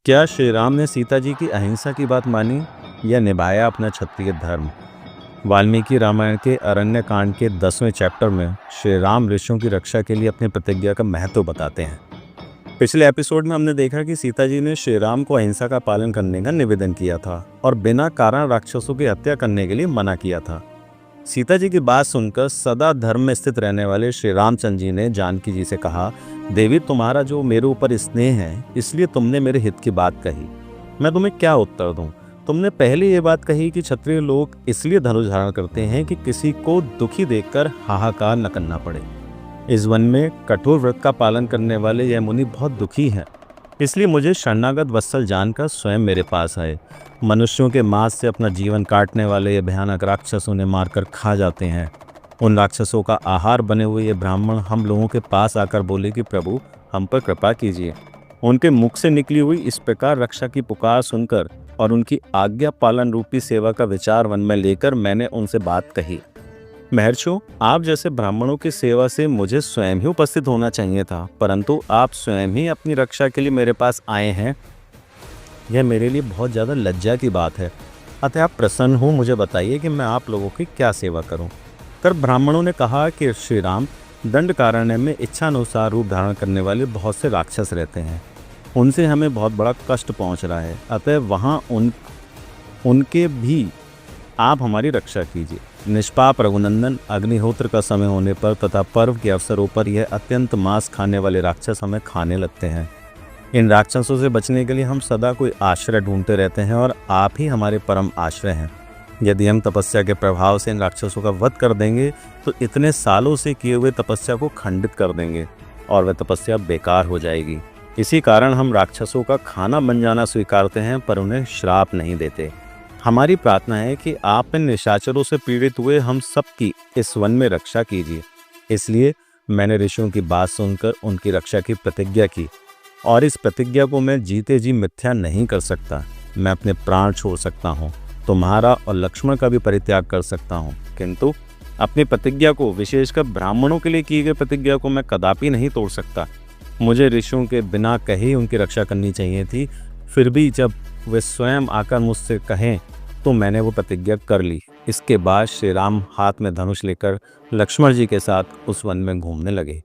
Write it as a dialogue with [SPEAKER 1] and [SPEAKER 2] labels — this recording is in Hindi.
[SPEAKER 1] क्या श्री राम ने सीता जी की अहिंसा की बात मानी या निभाया अपना क्षत्रिय धर्म? वाल्मीकि रामायण के अरण्य कांड के 10वें चैप्टर में श्री राम ऋषियों की रक्षा के लिए अपनी प्रतिज्ञा का महत्व बताते हैं। पिछले एपिसोड में हमने देखा कि सीता जी ने श्री राम को अहिंसा का पालन करने का निवेदन किया था और बिना कारण राक्षसों की हत्या करने के लिए मना किया था। सीता जी की बात सुनकर सदा धर्म में स्थित रहने वाले श्री रामचंद्र जी ने जानकी जी से कहा, देवी तुम्हारा जो मेरे ऊपर स्नेह है इसलिए तुमने मेरे हित की बात कही, मैं तुम्हें क्या उत्तर दूं? तुमने पहले ये बात कही कि क्षत्रिय लोग इसलिए धनुष धारण करते हैं कि किसी को दुखी देखकर हाहाकार न करना पड़े। इस वन में कठोर व्रत का पालन करने वाले यह मुनि बहुत दुखी हैं, इसलिए मुझे शरणागत वत्सल जानकर स्वयं मेरे पास आए। मनुष्यों के मांस से अपना जीवन काटने वाले ये भयानक राक्षस उन्हें मारकर खा जाते हैं। उन राक्षसों का आहार बने हुए ये ब्राह्मण हम लोगों के पास आकर बोले कि प्रभु हम पर कृपा कीजिए। उनके मुख से निकली हुई इस प्रकार रक्षा की पुकार सुनकर और उनकी आज्ञा पालन रूपी सेवा का विचार मन में लेकर मैंने उनसे बात कही। महर्षियों, आप जैसे ब्राह्मणों की सेवा से मुझे स्वयं ही उपस्थित होना चाहिए था, परंतु आप स्वयं ही अपनी रक्षा के लिए मेरे पास आए हैं। यह मेरे लिए बहुत ज़्यादा लज्जा की बात है। अतः आप प्रसन्न हो, मुझे बताइए कि मैं आप लोगों की क्या सेवा करूं। तब ब्राह्मणों ने कहा कि श्री राम, दंडकारण्य में इच्छानुसार रूप धारण करने वाले बहुत से राक्षस रहते हैं, उनसे हमें बहुत बड़ा कष्ट पहुंच रहा है। अतः वहाँ उनके भी आप हमारी रक्षा कीजिए। निष्पाप रघुनंदन, अग्निहोत्र का समय होने पर तथा पर्व के अवसरों पर यह अत्यंत मांस खाने वाले राक्षस हमें खाने लगते हैं। इन राक्षसों से बचने के लिए हम सदा कोई आश्रय ढूंढते रहते हैं और आप ही हमारे परम आश्रय हैं। यदि हम तपस्या के प्रभाव से इन राक्षसों का वध कर देंगे तो इतने सालों से किए हुए तपस्या को खंडित कर देंगे और वह तपस्या बेकार हो जाएगी। इसी कारण हम राक्षसों का खाना बन जाना स्वीकारते हैं, पर उन्हें श्राप नहीं देते। हमारी प्रार्थना है कि आप इन निशाचरों से पीड़ित हुए हम सबकी इस वन में रक्षा कीजिए। इसलिए मैंने ऋषियों की बात सुनकर उनकी रक्षा की प्रतिज्ञा की और इस प्रतिज्ञा को मैं जीते जी मिथ्या नहीं कर सकता। मैं अपने प्राण छोड़ सकता हूँ, तुम्हारा और लक्ष्मण का भी परित्याग कर सकता हूँ, किंतु अपनी प्रतिज्ञा को, विशेषकर ब्राह्मणों के लिए की गई प्रतिज्ञा को मैं कदापि नहीं तोड़ सकता। मुझे ऋषियों के बिना कहे उनकी रक्षा करनी चाहिए थी, फिर भी जब वे स्वयं आकर मुझसे कहें तो मैंने वो प्रतिज्ञा कर ली। इसके बाद श्री राम हाथ में धनुष लेकर लक्ष्मण जी के साथ उस वन में घूमने लगे।